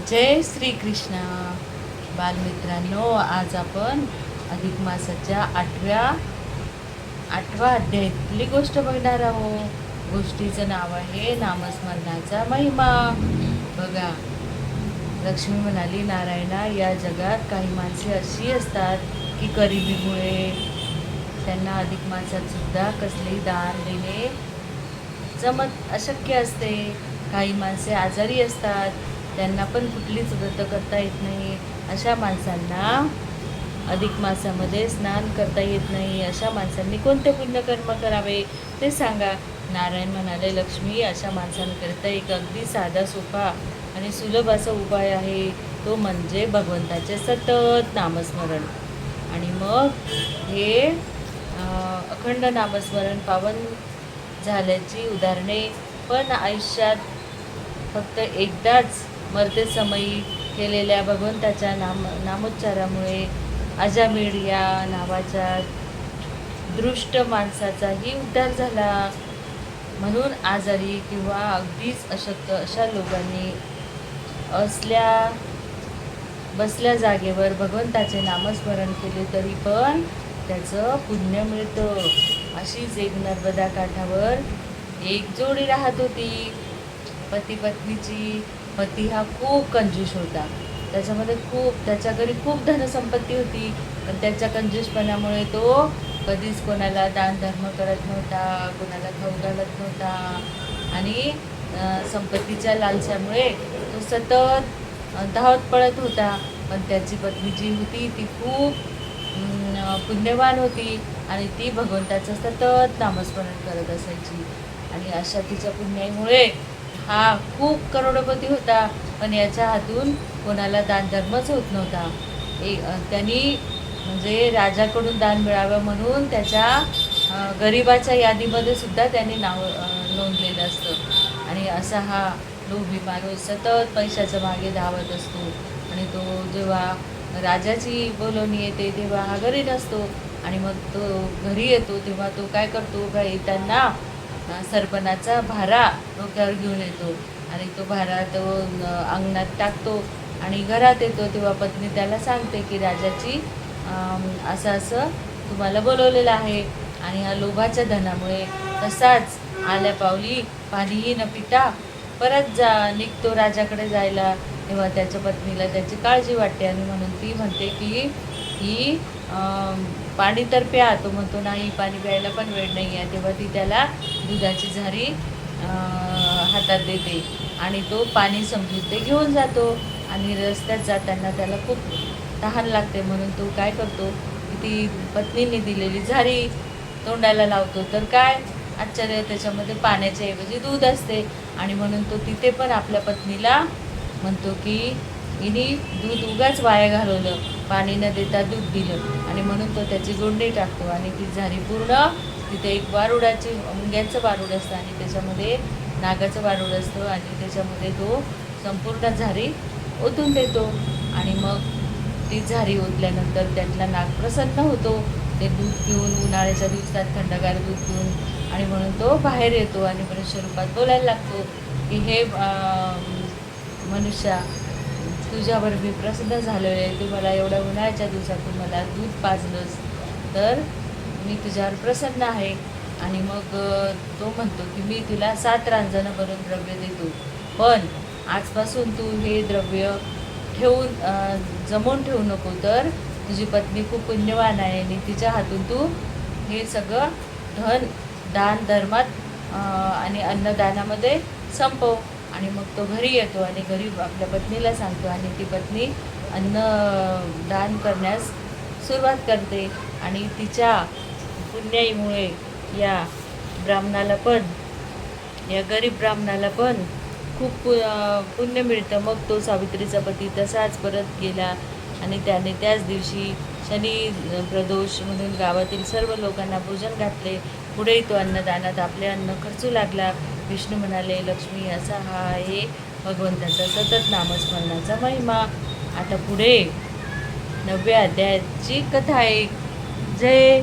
जय श्री कृष्ण बालमित्रांनो, आज आपण अधिक मासाच्या आठवा अध्यायातली गोष्ट बघणार आहोत. गोष्टीचं नाव आहे नामस्मरणाचा महिमा. बघा, लक्ष्मी म्हणाली, नारायणा, या जगात काही माणसे अशी असतात की गरिबीमुळे त्यांना अधिक मासात सुद्धा कसले दान देणे जमत अशक्य असते. काही माणसे आजारी असतात, त्यांना पण कुठलीच व्रत करता येत नाही. अशा माणसांना अधिक मासामध्ये स्नान करता येत नाही. अशा माणसांनी कोणते पुण्यकर्म करावे ते सांगा. नारायण म्हणाले, लक्ष्मी, अशा माणसांकरिता एक अगदी साधा, सोपा आणि सुलभ असा उपाय आहे. तो म्हणजे भगवंताचे सतत नामस्मरण. आणि मग हे अखंड नामस्मरण पावन झाल्याची उदाहरणे पण आयुष्यात फक्त एकदाच मरते समयी केलेल्या भगवंताच्या नामोच्चारामुळे अजामिळ या नावाच्या दृष्ट माणसाचाही उद्धार झाला. म्हणून आजारी किंवा अगदीच अशक्त अशा लोकांनी बसल्या जागेवर भगवंताचे नामस्मरण केले तरी पण त्याचं पुण्य मिळतं. अशीच एक नर्मदा काठावर एक जोडी राहत होती, पती पत्नीची. पती हा खूप कंजूस होता. त्याच्या घरी खूप धनसंपत्ती होती, पण त्याच्या कंजूसपणामुळे तो कधीच कोणाला दानधर्म करत नव्हता, कोणाला खाऊ घालत नव्हता. आणि संपत्तीच्या लालसामुळे तो सतत धावत पळत होता. पण त्याची पत्नी जी होती ती खूप पुण्यवान होती आणि ती भगवंताचं सतत नामस्मरण करत असायची. आणि अशा तिच्या पुण्यामुळे हा खूप करोडपती होता, पण याच्या हातून कोणाला दानधर्मच होत नव्हता. त्यांनी म्हणजे राजाकडून दान मिळावं म्हणून त्याच्या गरिबाच्या यादीमध्ये सुद्धा त्यांनी नाव नोंदलेलं असतं. आणि असा हा लोभी माणूस सतत पैशाच्या मागे धावत असतो. आणि तो जेव्हा राजाची बोलवणी येते तेव्हा हा घरी नसतो. आणि मग तो घरी येतो तेव्हा तो काय करतो, का येताना सरपणाचा भारा डोक्यावर घेऊन येतो. आणि तो भारा तो अंगणात टाकतो आणि घरात येतो. तेव्हा पत्नी त्याला सांगते की राजाची असं असं तुम्हाला बोलवलेलं आहे. आणि ह्या लोभाच्या धनामुळे तसाच आल्या पावली पाणीही न पिता परत निघतो राजाकडे जायला. तेव्हा त्याच्या पत्नीला त्याची काळजी वाटते आणि म्हणून ती म्हणते की ही पाणी तर प्या. तो म्हणतो, नाही, पाणी प्यायला पण वेळ नाही आहे. तेव्हा ती त्याला दुधाची झारी हातात देते आणि तो पाणी समजून ते घेऊन जातो. आणि रस्त्यात जाताना त्याला खूप तहान लागते, म्हणून तो काय करतो की ती पत्नीने दिलेली झारी तोंडाला लावतो. तर काय आश्चर्य, त्याच्यामध्ये पाण्याच्या ऐवजी दूध असते. आणि म्हणून तो तिथे पण आपल्या पत्नीला म्हणतो की हिने दूध उगाच वाया घालवलं, पाणी न देता दूध दिलं. आणि म्हणून तो त्याची गोंडी टाकतो आणि ती झारी पूर्ण तिथे एक मुंग्यांचं वारूड असतं आणि त्याच्यामध्ये नागाचं वारूड असतं आणि त्याच्यामध्ये तो संपूर्ण झारी ओतून देतो. आणि मग ती झारी ओतल्यानंतर त्यातला नाग प्रसन्न होतो. ते दूध पिऊन, उन्हाळ्याच्या दिवसात थंडगार दूध पिऊन, आणि म्हणून तो बाहेर येतो आणि मनुष्य रूपात बोलायला लागतो की हे मनुष्या, तुझ्यावर मी प्रसन्न झालेलो आहे. तू मला एवढ्या उन्हाळ्याच्या दिवसातून मला दूध पाजलंस तर मी तुझ्यावर प्रसन्न आहे. आणि मग तो म्हणतो की मी तुला 7 रांजणं भरून द्रव्य देतो, पण आजपासून तू हे द्रव्य जमवून ठेवू नको. तर तुझी पत्नी खूप पुण्यवान आहे आणि तिच्या हातून तू हे सगळं धन दान धर्मात आणि अन्नदानामध्ये संपव. आणि मग तो घरी येतो आणि घरी आपल्या पत्नीला सांगतो आणि ती पत्नी अन्न दान करण्यास सुरुवात करते. आणि तिच्या पुण्याईमुळे या गरीब ब्राह्मणाला पण खूप पुण्य मिळतं. मग तो सावित्रीचा पती तसाच परत गेला आणि त्याने त्याच दिवशी शनी प्रदोष म्हणून गावातील सर्व लोकांना भोजन घातले. पुढेही तो अन्नदानात आपले अन्न खर्चू लागला. विष्णू म्हणाले, लक्ष्मी, असा हा आहे भगवंताचा सतत नामस्मरणाचा महिमा. आता पुढे 9व्या अध्यायाची कथा आहे. जय